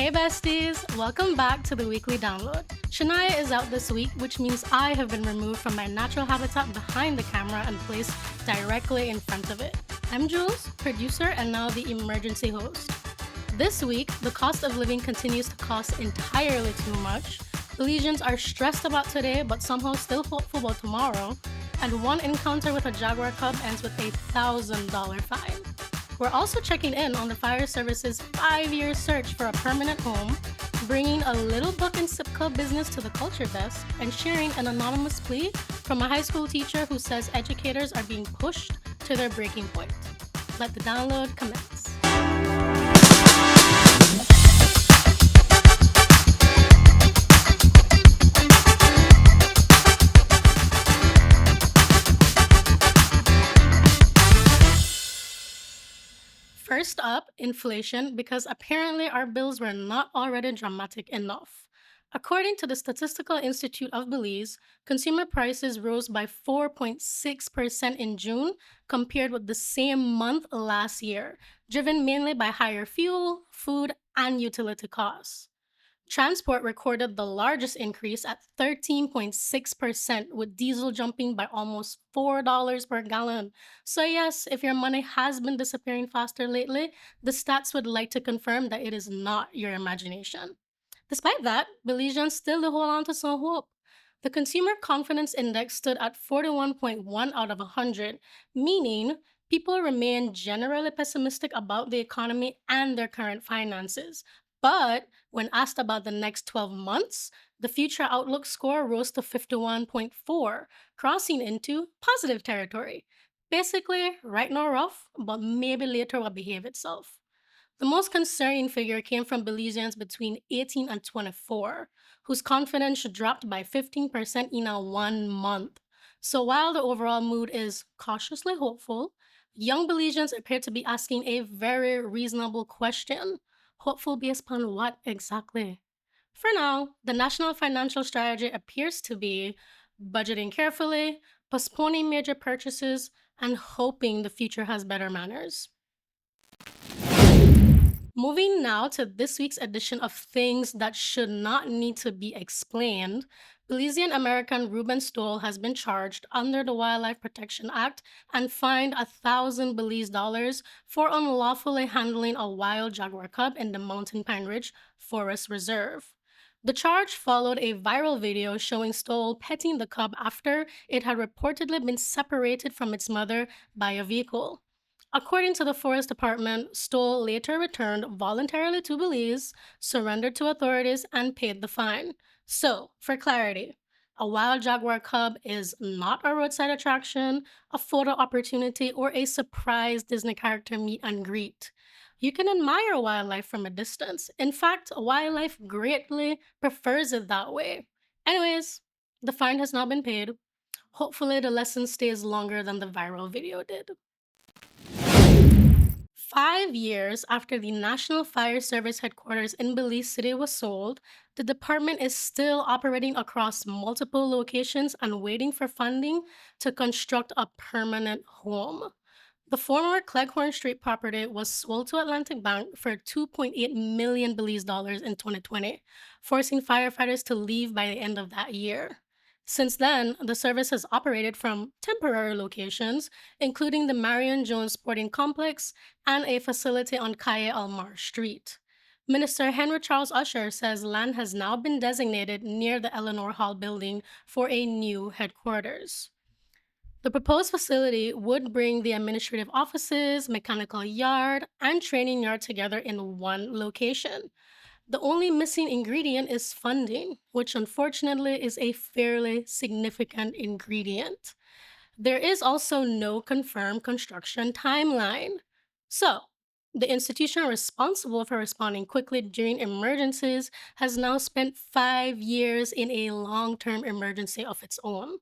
Hey besties, welcome back to the weekly download. Shania is out this week, which means I have been removed from my natural habitat behind the camera and placed directly in front of it. I'm Jules, producer and now the emergency host. This week, the cost of living continues to cost entirely too much. Belizeans are stressed about today, but somehow still hopeful about tomorrow. And one encounter with a jaguar cub ends with a $1,000 fine. We're also checking in on the fire service's 5-year search for a permanent home, bringing a little book and sip club business to the culture desk, and sharing an anonymous plea from a high school teacher who says educators are being pushed to their breaking point. Let the download commence. First up, inflation, because apparently our bills were not already dramatic enough. According to the Statistical Institute of Belize, consumer prices rose by 4.6% in June compared with the same month last year, driven mainly by higher fuel, food, and utility costs. Transport recorded the largest increase at 13.6%, with diesel jumping by almost $4 per gallon. So, yes, if your money has been disappearing faster lately, the stats would like to confirm that it is not your imagination. Despite that, Belizeans still hold on to some hope. The Consumer Confidence Index stood at 41.1 out of 100, meaning people remain generally pessimistic about the economy and their current finances. But when asked about the next 12 months, the future outlook score rose to 51.4, crossing into positive territory. Basically, right now rough, but maybe later will behave itself. The most concerning figure came from Belizeans between 18 and 24, whose confidence dropped by 15% in a 1 month. So while the overall mood is cautiously hopeful, young Belizeans appear to be asking a very reasonable question. Hopeful based upon what exactly? For now, the national financial strategy appears to be budgeting carefully, postponing major purchases, and hoping the future has better manners. Moving now to this week's edition of Things That Should Not Need to Be Explained, Belizean American Ruben Stoll has been charged under the Wildlife Protection Act and fined 1,000 Belize dollars for unlawfully handling a wild jaguar cub in the Mountain Pine Ridge Forest Reserve. The charge followed a viral video showing Stoll petting the cub after it had reportedly been separated from its mother by a vehicle. According to the Forest Department, Stoll later returned voluntarily to Belize, surrendered to authorities, and paid the fine. So, for clarity, a wild jaguar cub is not a roadside attraction, a photo opportunity, or a surprise Disney character meet and greet. You can admire wildlife from a distance. In fact, wildlife greatly prefers it that way. Anyways, the fine has now been paid. Hopefully, the lesson stays longer than the viral video did. 5 years after the National Fire Service headquarters in Belize City was sold, the department is still operating across multiple locations and waiting for funding to construct a permanent home. The former Cleghorn Street property was sold to Atlantic Bank for 2.8 million Belize dollars in 2020, forcing firefighters to leave by the end of that year. Since then, the service has operated from temporary locations, including the Marion Jones Sporting Complex and a facility on Calle Almar Street. Minister Henry Charles Usher says land has now been designated near the Eleanor Hall building for a new headquarters. The proposed facility would bring the administrative offices, mechanical yard, and training yard together in one location. The only missing ingredient is funding, which unfortunately is a fairly significant ingredient. There is also no confirmed construction timeline. So, the institution responsible for responding quickly during emergencies has now spent 5 years in a long term emergency of its own.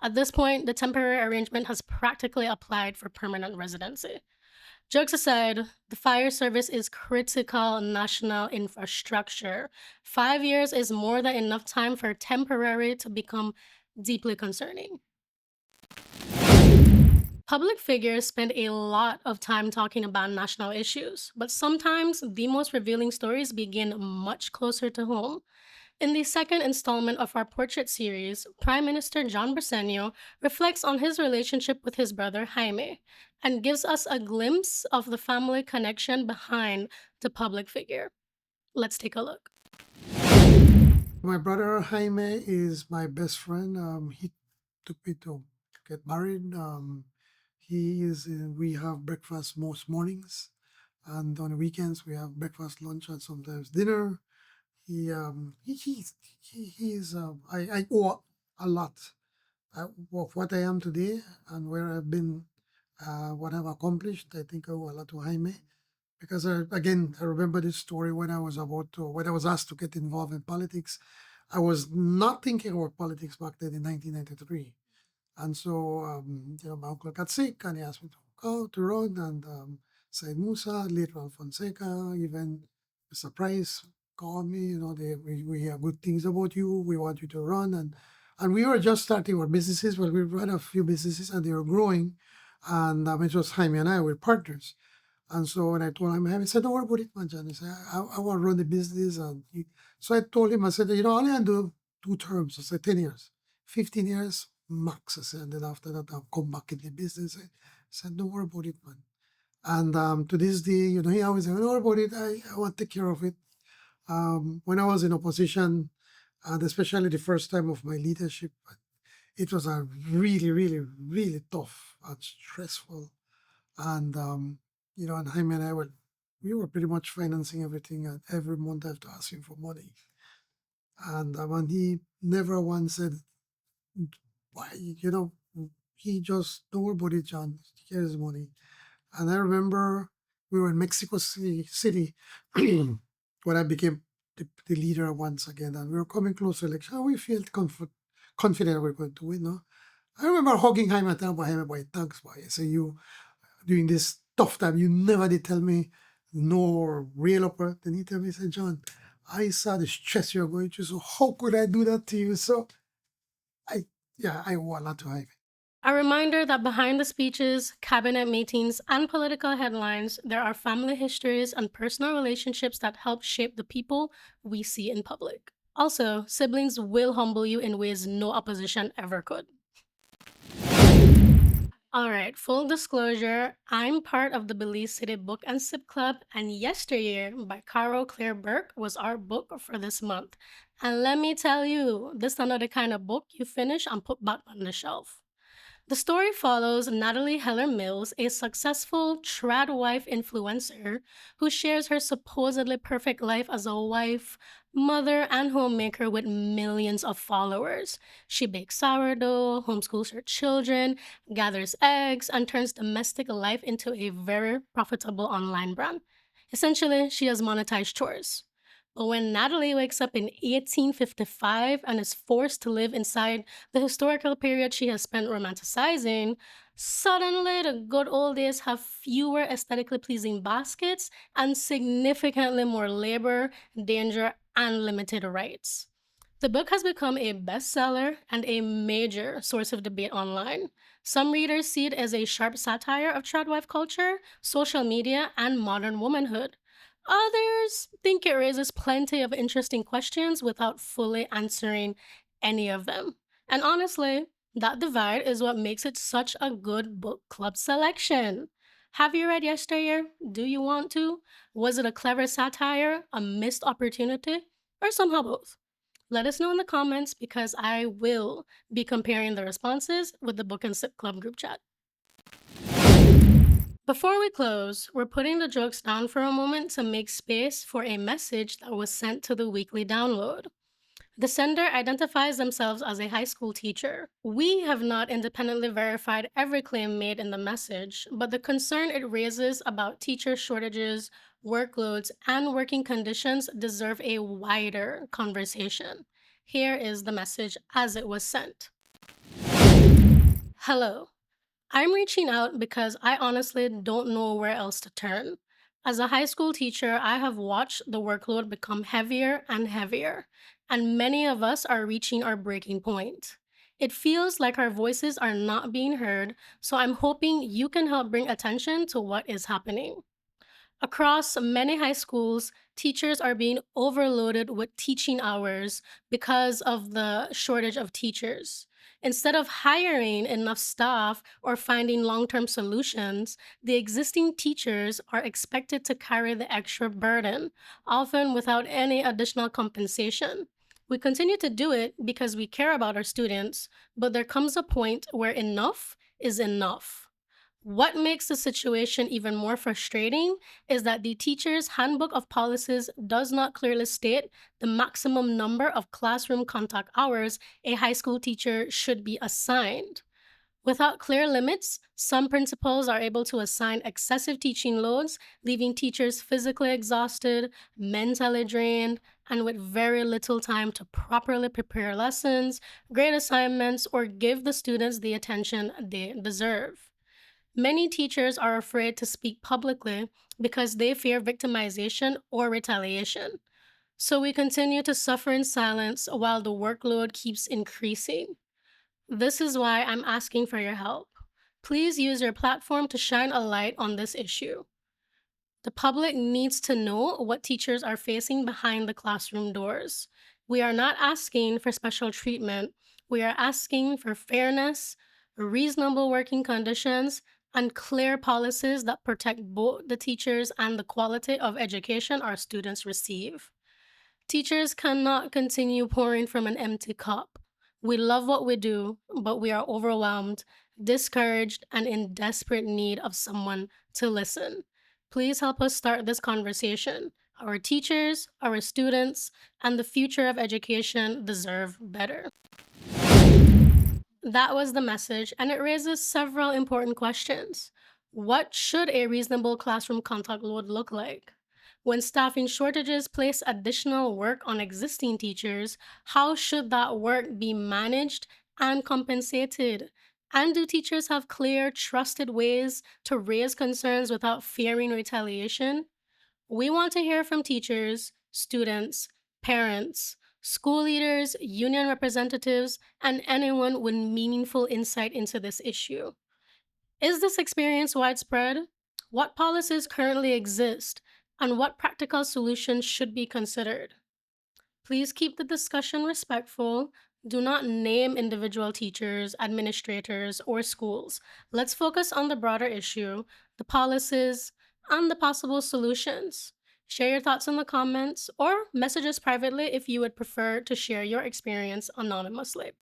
At this point, the temporary arrangement has practically applied for permanent residency. Jokes aside, the fire service is critical national infrastructure. 5 years is more than enough time for temporary to become deeply concerning. Public figures spend a lot of time talking about national issues, but sometimes the most revealing stories begin much closer to home. In the second installment of our portrait series, Prime Minister John Briceño reflects on his relationship with his brother Jaime and gives us a glimpse of the family connection behind the public figure. Let's take a look. My brother Jaime is my best friend. He took me to get married. He is. We have breakfast most mornings, and on the weekends we have breakfast, lunch, and sometimes dinner. He is. I owe a lot of what I am today and where I've been, what I've accomplished. I think I owe a lot to Jaime because I remember this story when I was asked to get involved in politics. I was not thinking about politics back then in 1993. And so, my uncle got sick and he asked me to go to run. And Said Musa, later Fonseca, even Mr. Price called me. We hear good things about you. We want you to run. And we were just starting our businesses. Well, we ran a few businesses and they were growing. And it was Jaime and I were partners. And so when I told him, he said, "Don't worry about it, man, John." He said, I want to run the business. So I told him, I said, I only do 2 terms. I said, 10 years, 15 years max. I said, and then after that, I'll come back in the business. I said, "Don't worry about it, man." And to this day, he always said, "Don't worry about it. I want to take care of it." When I was in opposition, and especially the first time of my leadership, it was a really, really, really tough and stressful and and Jaime and we were pretty much financing everything, and every month I have to ask him for money. And when he never once said, "Why?" He just don't worry about it, John. Here's money. And I remember we were in Mexico City when I became the leader once again, and we were coming close to election. And we felt confident we are going to win. No? I remember hugging Jaime and telling him, "Boy, thanks, boy." I say, "You during this tough time, you never did tell me no real opera." Then he tell me, he said, "John, I saw the stress you're going through, so how could I do that to you?" So I owe a lot to Ivy. A reminder that behind the speeches, cabinet meetings, and political headlines, there are family histories and personal relationships that help shape the people we see in public. Also, siblings will humble you in ways no opposition ever could. All right, full disclosure, I'm part of the Belize City Book and Sip Club, and Yesteryear by Caro Claire Burke was our book for this month. And let me tell you, this is another kind of book you finish and put back on the shelf. The story follows Natalie Heller Mills, a successful trad wife influencer who shares her supposedly perfect life as a wife, mother, and homemaker with millions of followers. She bakes sourdough, homeschools her children, gathers eggs, and turns domestic life into a very profitable online brand. Essentially, she has monetized chores. But when Natalie wakes up in 1855 and is forced to live inside the historical period she has spent romanticizing, suddenly the good old days have fewer aesthetically pleasing baskets and significantly more labor, danger, and limited rights. The book has become a bestseller and a major source of debate online. Some readers see it as a sharp satire of tradwife culture, social media, and modern womanhood. Others think it raises plenty of interesting questions without fully answering any of them. And honestly, that divide is what makes it such a good book club selection. Have you read Yesteryear? Do you want to? Was it a clever satire, a missed opportunity, or somehow both? Let us know in the comments because I will be comparing the responses with the Book and Sip Club group chat. Before we close, we're putting the jokes down for a moment to make space for a message that was sent to the weekly download. The sender identifies themselves as a high school teacher. We have not independently verified every claim made in the message, but the concern it raises about teacher shortages, workloads, and working conditions deserve a wider conversation. Here is the message as it was sent. Hello. I'm reaching out because I honestly don't know where else to turn. As a high school teacher, I have watched the workload become heavier and heavier, and many of us are reaching our breaking point. It feels like our voices are not being heard, so I'm hoping you can help bring attention to what is happening. Across many high schools, teachers are being overloaded with teaching hours because of the shortage of teachers. Instead of hiring enough staff or finding long term solutions, the existing teachers are expected to carry the extra burden, often without any additional compensation. We continue to do it because we care about our students, but there comes a point where enough is enough. What makes the situation even more frustrating is that the teacher's handbook of policies does not clearly state the maximum number of classroom contact hours a high school teacher should be assigned. Without clear limits, some principals are able to assign excessive teaching loads, leaving teachers physically exhausted, mentally drained, and with very little time to properly prepare lessons, grade assignments, or give the students the attention they deserve. Many teachers are afraid to speak publicly because they fear victimization or retaliation. So we continue to suffer in silence while the workload keeps increasing. This is why I'm asking for your help. Please use your platform to shine a light on this issue. The public needs to know what teachers are facing behind the classroom doors. We are not asking for special treatment. We are asking for fairness, reasonable working conditions, and clear policies that protect both the teachers and the quality of education our students receive. Teachers cannot continue pouring from an empty cup. We love what we do, but we are overwhelmed, discouraged, and in desperate need of someone to listen. Please help us start this conversation. Our teachers, our students, and the future of education deserve better. That was the message, and it raises several important questions. What should a reasonable classroom contact load look like? When staffing shortages place additional work on existing teachers, how should that work be managed and compensated? And do teachers have clear, trusted ways to raise concerns without fearing retaliation? We want to hear from teachers, students, parents, school leaders, union representatives, and anyone with meaningful insight into this issue. Is this experience widespread? What policies currently exist? And what practical solutions should be considered? Please keep the discussion respectful. Do not name individual teachers, administrators, or schools. Let's focus on the broader issue, the policies, and the possible solutions. Share your thoughts in the comments or message us privately if you would prefer to share your experience anonymously.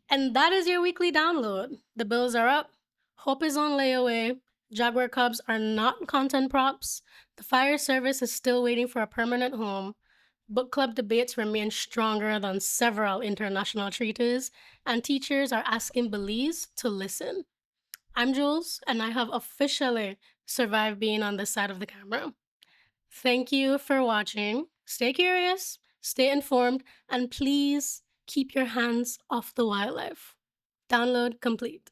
And that is your weekly download. The bills are up, hope is on layaway, Jaguar Cubs are not content props, the fire service is still waiting for a permanent home, book club debates remain stronger than several international treaties, and teachers are asking Belize to listen. I'm Jules, and I have officially survived being on this side of the camera. Thank you for watching. Stay curious, stay informed, and please keep your hands off the wildlife. Download complete.